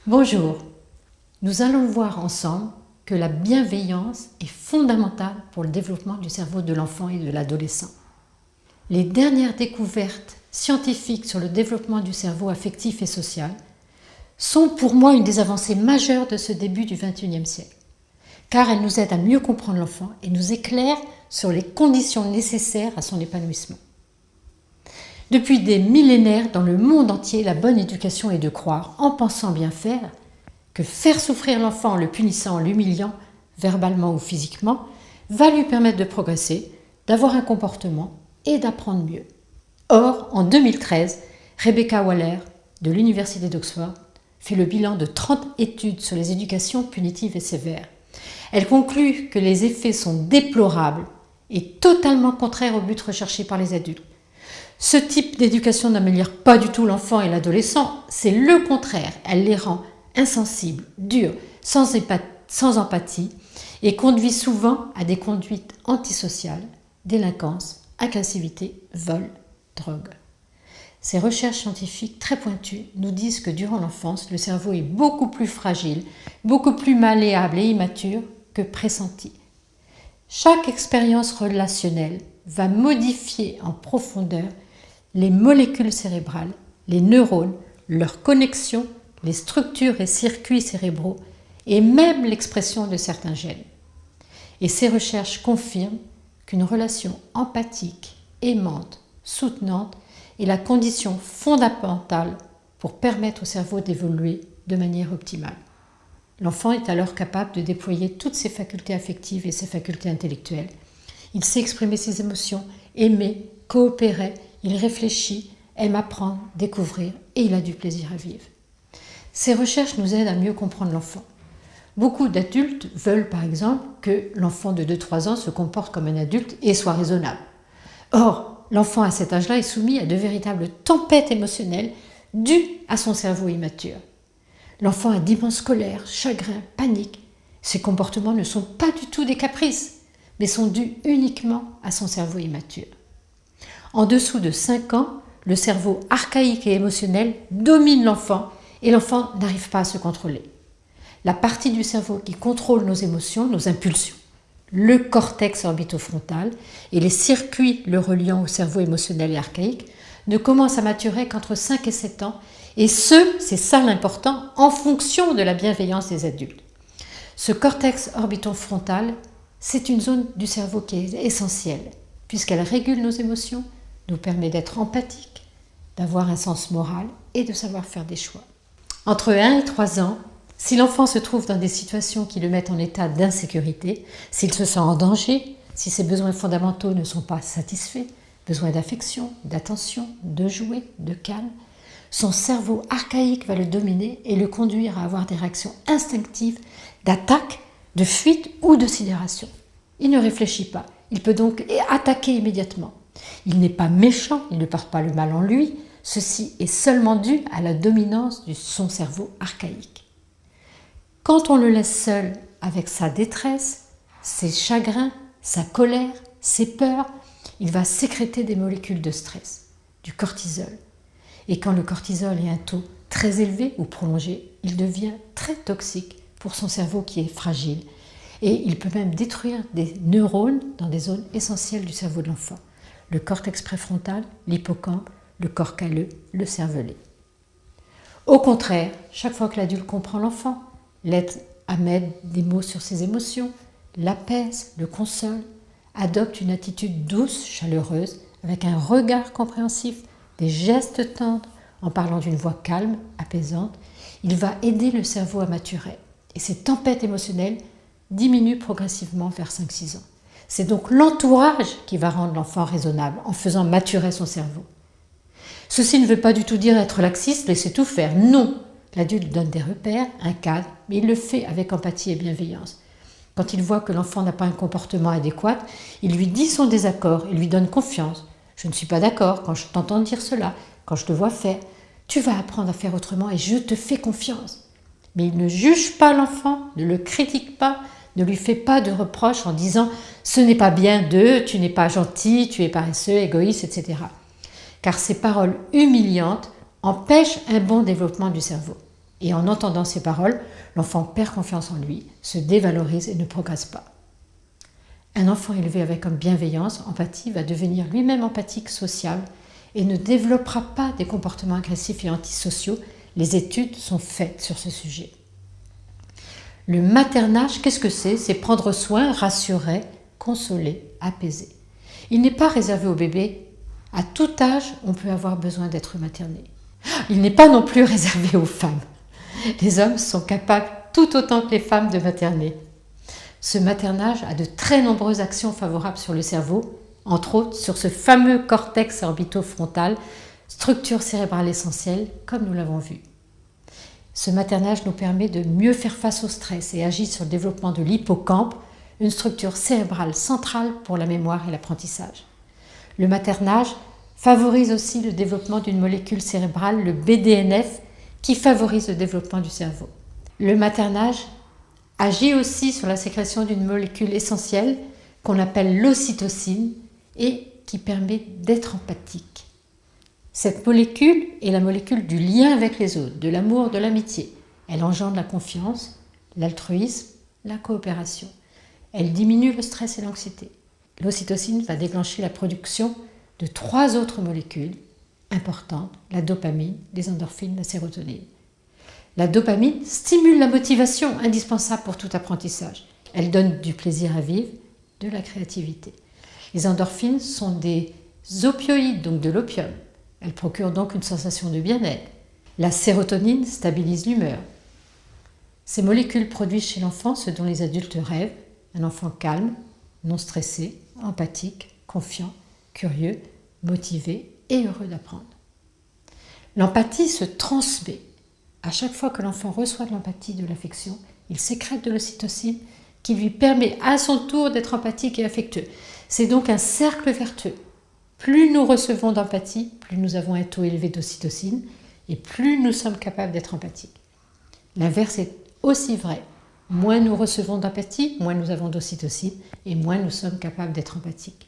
Bonjour, nous allons voir ensemble que la bienveillance est fondamentale pour le développement du cerveau de l'enfant et de l'adolescent. Les dernières découvertes scientifiques sur le développement du cerveau affectif et social sont pour moi une des avancées majeures de ce début du XXIe siècle, car elles nous aident à mieux comprendre l'enfant et nous éclairent sur les conditions nécessaires à son épanouissement. Depuis des millénaires, dans le monde entier, la bonne éducation est de croire, en pensant bien faire, que faire souffrir l'enfant en le punissant, en l'humiliant, verbalement ou physiquement, va lui permettre de progresser, d'avoir un comportement et d'apprendre mieux. Or, en 2013, Rebecca Waller, de l'Université d'Oxford, fait le bilan de 30 études sur les éducations punitives et sévères. Elle conclut que les effets sont déplorables et totalement contraires au but recherché par les adultes. Ce type d'éducation n'améliore pas du tout l'enfant et l'adolescent, c'est le contraire. Elle les rend insensibles, durs, sans empathie et conduit souvent à des conduites antisociales, délinquance, agressivité, vol, drogue. Ces recherches scientifiques très pointues nous disent que durant l'enfance, le cerveau est beaucoup plus fragile, beaucoup plus malléable et immature que pressenti. Chaque expérience relationnelle va modifier en profondeur les molécules cérébrales, les neurones, leurs connexions, les structures et circuits cérébraux et même l'expression de certains gènes. Et ces recherches confirment qu'une relation empathique, aimante, soutenante est la condition fondamentale pour permettre au cerveau d'évoluer de manière optimale. L'enfant est alors capable de déployer toutes ses facultés affectives et ses facultés intellectuelles. Il sait exprimer ses émotions, aimer, coopérer, il réfléchit, aime apprendre, découvrir et il a du plaisir à vivre. Ces recherches nous aident à mieux comprendre l'enfant. Beaucoup d'adultes veulent par exemple que l'enfant de 2-3 ans se comporte comme un adulte et soit raisonnable. Or, l'enfant à cet âge-là est soumis à de véritables tempêtes émotionnelles dues à son cerveau immature. L'enfant a d'immenses colères, chagrins, paniques. Ces comportements ne sont pas du tout des caprices, mais sont dus uniquement à son cerveau immature. En dessous de 5 ans, le cerveau archaïque et émotionnel domine l'enfant et l'enfant n'arrive pas à se contrôler. La partie du cerveau qui contrôle nos émotions, nos impulsions, le cortex orbitofrontal et les circuits le reliant au cerveau émotionnel et archaïque ne commencent à maturer qu'entre 5 et 7 ans et c'est ça l'important, en fonction de la bienveillance des adultes. Ce cortex orbitofrontal, c'est une zone du cerveau qui est essentielle puisqu'elle régule nos émotions, nous permet d'être empathique, d'avoir un sens moral et de savoir faire des choix. Entre 1 et 3 ans, si l'enfant se trouve dans des situations qui le mettent en état d'insécurité, s'il se sent en danger, si ses besoins fondamentaux ne sont pas satisfaits, besoin d'affection, d'attention, de jouet, de calme, son cerveau archaïque va le dominer et le conduire à avoir des réactions instinctives d'attaque, de fuite ou de sidération. Il ne réfléchit pas, il peut donc attaquer immédiatement. Il n'est pas méchant, il ne porte pas le mal en lui, ceci est seulement dû à la dominance de son cerveau archaïque. Quand on le laisse seul avec sa détresse, ses chagrins, sa colère, ses peurs, il va sécréter des molécules de stress, du cortisol. Et quand le cortisol est un taux très élevé ou prolongé, il devient très toxique pour son cerveau qui est fragile. Et il peut même détruire des neurones dans des zones essentielles du cerveau de l'enfant. Le cortex préfrontal, l'hippocampe, le corps calleux, le cervelet. Au contraire, chaque fois que l'adulte comprend l'enfant, l'aide à mettre des mots sur ses émotions, l'apaise, le console, adopte une attitude douce, chaleureuse, avec un regard compréhensif, des gestes tendres, en parlant d'une voix calme, apaisante, il va aider le cerveau à maturer. Et ces tempêtes émotionnelles diminuent progressivement vers 5-6 ans. C'est donc l'entourage qui va rendre l'enfant raisonnable en faisant maturer son cerveau. Ceci ne veut pas du tout dire être laxiste, laisser tout faire. Non, l'adulte donne des repères, un cadre, mais il le fait avec empathie et bienveillance. Quand il voit que l'enfant n'a pas un comportement adéquat, il lui dit son désaccord, il lui donne confiance. Je ne suis pas d'accord quand je t'entends dire cela, quand je te vois faire. Tu vas apprendre à faire autrement et je te fais confiance. Mais il ne juge pas l'enfant, ne le critique pas, ne lui fait pas de reproches en disant « ce n'est pas bien de, tu n'es pas gentil, tu es paresseux, égoïste, etc. » Car ces paroles humiliantes empêchent un bon développement du cerveau. Et en entendant ces paroles, l'enfant perd confiance en lui, se dévalorise et ne progresse pas. Un enfant élevé avec bienveillance, empathie, va devenir lui-même empathique, sociable et ne développera pas des comportements agressifs et antisociaux. Les études sont faites sur ce sujet. Le maternage, qu'est-ce que c'est? C'est prendre soin, rassurer, consoler, apaiser. Il n'est pas réservé aux bébés. À tout âge, on peut avoir besoin d'être materné. Il n'est pas non plus réservé aux femmes. Les hommes sont capables tout autant que les femmes de materner. Ce maternage a de très nombreuses actions favorables sur le cerveau, entre autres sur ce fameux cortex orbitofrontal, structure cérébrale essentielle, comme nous l'avons vu. Ce maternage nous permet de mieux faire face au stress et agit sur le développement de l'hippocampe, une structure cérébrale centrale pour la mémoire et l'apprentissage. Le maternage favorise aussi le développement d'une molécule cérébrale, le BDNF, qui favorise le développement du cerveau. Le maternage agit aussi sur la sécrétion d'une molécule essentielle qu'on appelle l'ocytocine et qui permet d'être empathique. Cette molécule est la molécule du lien avec les autres, de l'amour, de l'amitié. Elle engendre la confiance, l'altruisme, la coopération. Elle diminue le stress et l'anxiété. L'ocytocine va déclencher la production de 3 autres molécules importantes, la dopamine, les endorphines, la sérotonine. La dopamine stimule la motivation indispensable pour tout apprentissage. Elle donne du plaisir à vivre, de la créativité. Les endorphines sont des opioïdes, donc de l'opium. Elles procurent donc une sensation de bien-être. La sérotonine stabilise l'humeur. Ces molécules produisent chez l'enfant ce dont les adultes rêvent, un enfant calme, non stressé, empathique, confiant, curieux, motivé et heureux d'apprendre. L'empathie se transmet. À chaque fois que l'enfant reçoit de l'empathie, de l'affection, il sécrète de l'ocytocine qui lui permet à son tour d'être empathique et affectueux. C'est donc un cercle vertueux. Plus nous recevons d'empathie, plus nous avons un taux élevé d'ocytocine et plus nous sommes capables d'être empathiques. L'inverse est aussi vrai. Moins nous recevons d'empathie, moins nous avons d'ocytocine et moins nous sommes capables d'être empathiques.